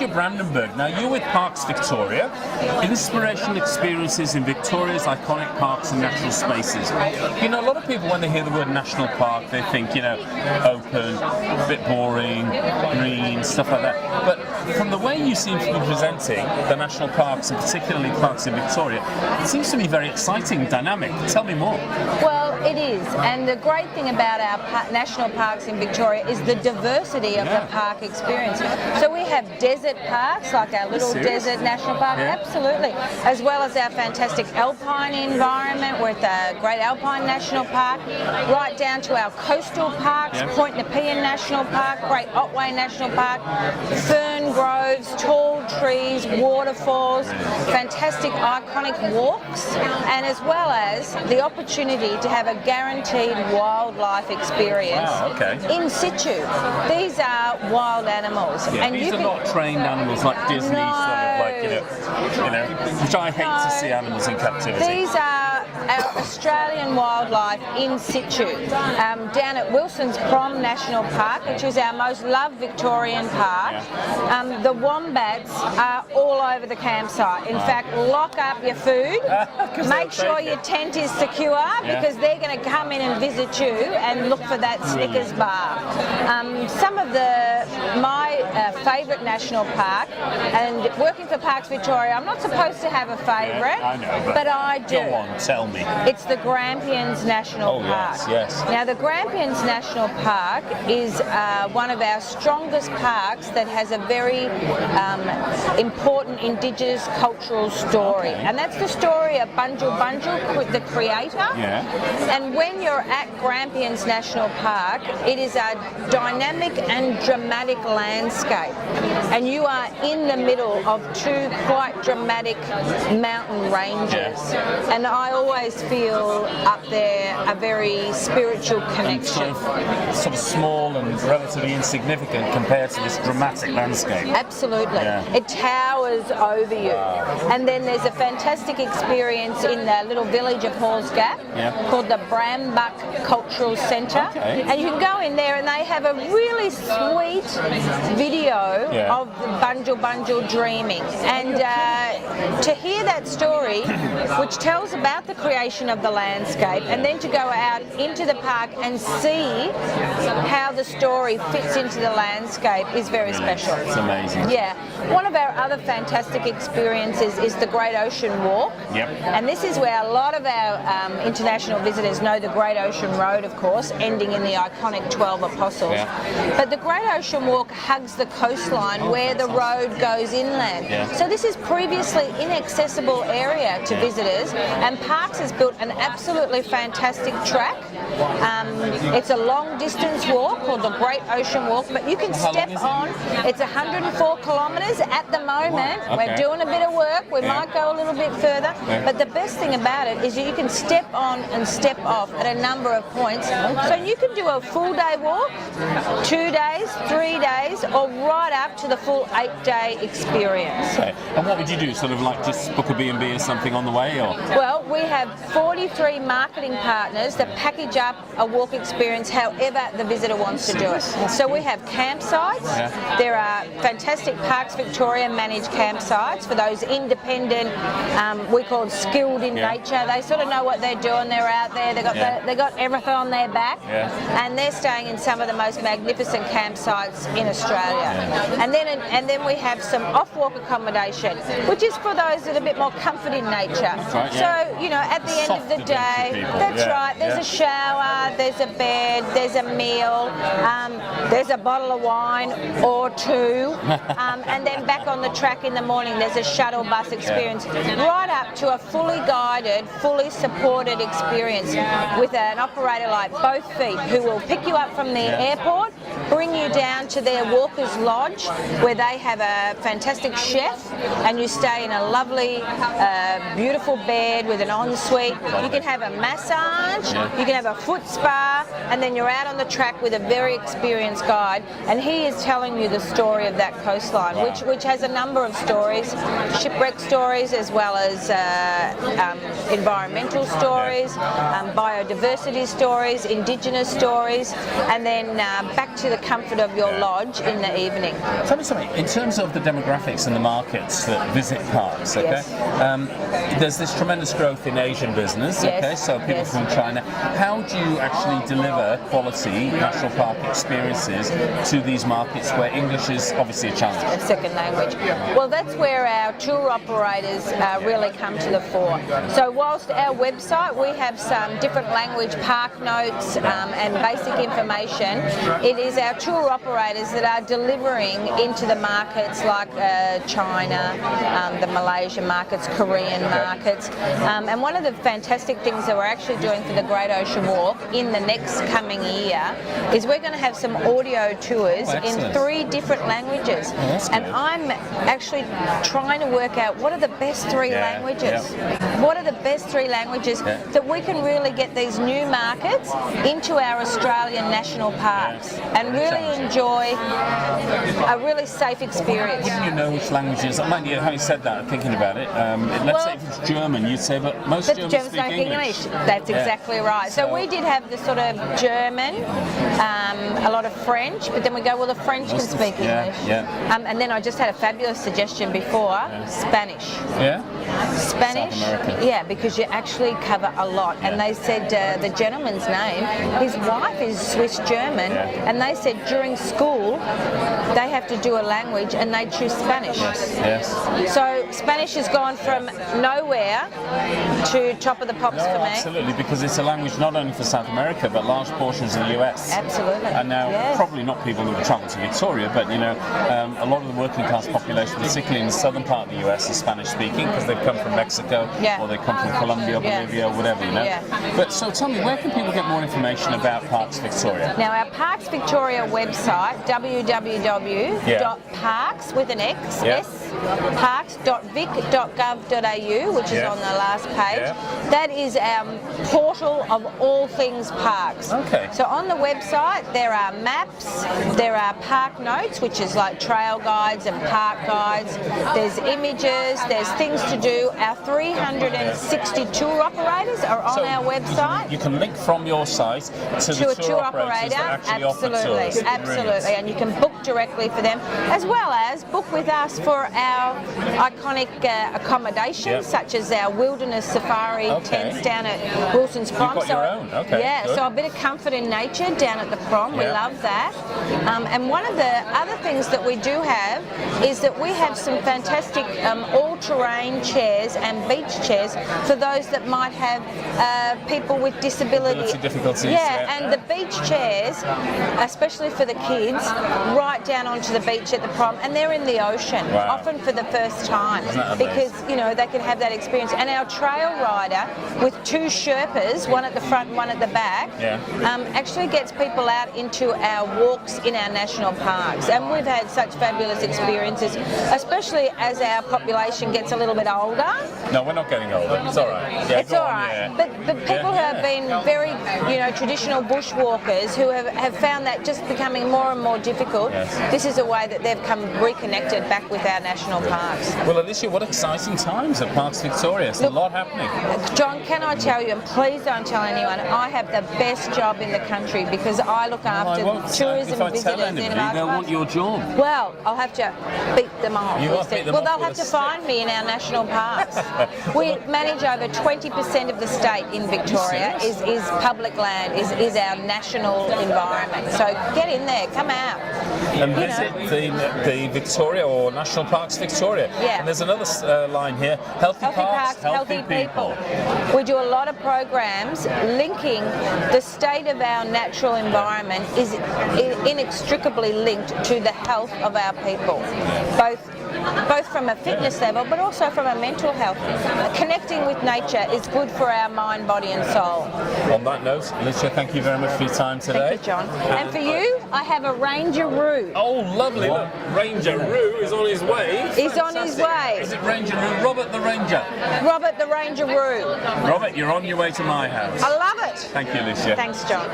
Patricia Brandenburg. Now, you're with Parks Victoria, inspirational experiences in Victoria's iconic parks and natural spaces. You know, a lot of people, when they hear the word national park, they think, you know, open, a bit boring, green, stuff like that. But from the way you seem to be presenting the national parks, and particularly parks in Victoria, it seems to be very exciting, dynamic. Tell me more. Well, it is, and the great thing about our national parks in Victoria is the diversity of the park experience. So we have desert parks, like our little desert national park, absolutely, as well as our fantastic alpine environment with the Great Alpine National Park, right down to our coastal parks, Point Nepean National Park, Great Otway National Park, fern groves, tall trees, waterfalls, fantastic iconic walks, and as well as the opportunity to have a guaranteed wildlife experience in situ. These are wild animals, and these are not trained animals like Disney, sort of like, you know, which I hate to see animals in captivity. These are our Australian wildlife in situ. Down at Wilson's Prom National Park, which is our most loved Victorian park, the wombats are all over the campsite. In fact, lock up your food, make sure your tent is secure, because they're going to come in and visit you and look for that Snickers bar. Some of my favourite national park, and working for Parks Victoria, I'm not supposed to have a favourite, I know, but I do. Go on, tell me. It's the Grampians National Park. Yes. Now, the Grampians National Park is one of our strongest parks that has a very important Indigenous cultural story, and that's the story of Bunjil Bunjil, the creator. And when you're at Grampians National Park, it is a dynamic and dramatic landscape, and you are in the middle of two quite dramatic mountain ranges, and I always feel up there a very spiritual connection. Sort of small and relatively insignificant compared to this dramatic landscape. Absolutely. It towers over you. And then there's a fantastic experience in the little village of Halls Gap called the Brambuck Cultural Centre. And you can go in there and they have a really sweet video of Bunjil Bunjil dreaming. And to hear that story, which tells about the creation of the landscape, and then to go out into the park and see how the story fits into the landscape is very special. It's amazing. Yeah. One of our other fantastic experiences is the Great Ocean Walk. And this is where a lot of our international visitors know the Great Ocean Road, of course, ending in the iconic 12 Apostles. But the Great Ocean Walk hugs the coastline where the road goes inland. So this is previously inaccessible area to visitors, and Parks has built an absolutely fantastic track. It's a long distance walk called the Great Ocean Walk, but you can step on. It's 104 kilometres at the moment. We're doing a bit of work. We might go a little bit further, but the best thing about it is that you can step on and step off at a number of points. So you can do a full day walk, 2 days, 3 days, or right up to the full 8-day experience. And what would you do? Sort of like just book a B&B or something on the way? Or? Well, we have 43 marketing partners that package up a walk experience however the visitor wants to do it. So we have campsites. There are fantastic Parks Victoria managed campsites for those independent, we call them skilled in nature. They sort of know what they're doing. They're out there. They got everything on their back, and they're staying in some of the most magnificent campsites in Australia. And then we have some off-walk accommodation, which is for those that are a bit more comfort in nature. So, you know, at the end of the day, that's right, there's a shower, there's a bed, there's a meal, there's a bottle of wine or two, and then back on the track in the morning there's a shuttle bus experience, right up to a fully guided, fully supported experience with an operator like Both Feet, who will pick you up from the airport, bring you down to their Walker's Lodge, where they have a fantastic chef, and you stay in a lovely, beautiful bed with an ensuite. You can have a massage, you can have a foot spa, and then you're out on the track with a very experienced guide, and he is telling you the story of that coastline, which has a number of stories, shipwreck stories, as well as environmental stories, biodiversity stories, Indigenous stories, and then back to the comfort of your lodge in the evening. Tell me something, in terms of the demographics and the markets that visit parks, okay? Yes. There's this tremendous growth in Asian business, Yes. okay? So people Yes. from China. How do you actually deliver quality national park experiences to these markets where English is obviously a challenge? A second language. Well, that's where our tour operators really come to the fore. So whilst our website, we have some different language park notes and basic information, it is our tour operators that are delivering into the markets like China, the Malaysian markets, Korean markets. And one of the fantastic things that we're actually doing for the Great Ocean Walk in the next coming year is we're going to have some audio tours in 3 different languages. And I'm actually trying to work out what are the best 3 languages. What are the best 3 languages that we can really get these new markets into our Australian national parks and really enjoy a really safe experience. Wouldn't you know which languages? Mind you, having said that, thinking about it, let's say if it's German, you'd say, but most Germans speak English. That's exactly right. So we did have the sort of German, a lot of French, but then we go, well, the French can speak English. And then I just had a fabulous suggestion before, Spanish. Yeah? Spanish, South America. yeah, because you actually cover a lot. And they said the gentleman's name, his wife is Swiss German, and they said during school they have to do a language and they choose Spanish. Yes. So Spanish has gone from nowhere to top of the pops for me. Absolutely, because it's a language not only for South America but large portions of the US. Absolutely. And now, probably not people who travel to Victoria, but you know, a lot of the working class population, particularly in the southern part of the US, is Spanish speaking because they've come from Mexico or they come from Colombia, Bolivia, or whatever, you know. But so tell me, where can people get more information about Parks Victoria? Now, our Parks Victoria website, www.parks with an X, parks.vic.gov.au, which is on the last page. That is our portal of all things parks. Okay. So on the website there are maps, there are park notes, which is like trail guides and park guides. There's images, there's things to do. Our 360 tour operators are on our website. You can link from your site to the tour operators that actually offer tours. Absolutely, and you can book directly for them, as well as book with us for our iconic accommodations, such as our wilderness safari tents down at Wilson's Prom. You've got your own, so a bit of comfort in nature down at the Prom. We love that. And one of the other things that we do have is that we have some fantastic all-terrain chairs and beach chairs for those that might have people with disability difficulties. And the beach chairs, especially for the kids, right down onto the beach at the Prom, and they're in the ocean, often for the first time, because you know they can have that experience. And our trail rider with 2 Sherpas, one at the front and one at the back, actually gets people out into our walks in our national parks, and we've had such fabulous experiences, especially as our population gets a little bit older. No, we're not getting older. It's all right. It's all right. But people who have been very, traditional bushwalkers who have found that just becoming more and more difficult, this is a way that they've come reconnected back with our national parks. Well, Alicia, what exciting times at Parks Victoria. There's a lot happening. John, can I tell you, and please don't tell anyone, I have the best job in the country because I look after tourism if I visitors tell anybody, in our they'll want your job. Well, I'll have to beat them off. They'll have to find me in our national parks. We manage over 20% of the state in Victoria is public land, is our national environment. So get in there, come out. And visit the Victoria or National Parks Victoria. And there's another line here, Healthy Parks, Healthy People. We do a lot of programs linking the state of our natural environment is inextricably linked to the health of our people, both from a fitness level but also from a mental health. Connecting with nature is good for our mind, body and soul. On that note, Alicia, thank you very much for your time today. Thank you, John. And for you, I have a Rangeroo. Oh, lovely. Look, Rangeroo is on his way. He's on his way. Is it Rangeroo? Robert the Ranger. Robert the Rangeroo. Robert, you're on your way to my house. I love it. Thank you, Alicia. Thanks, John.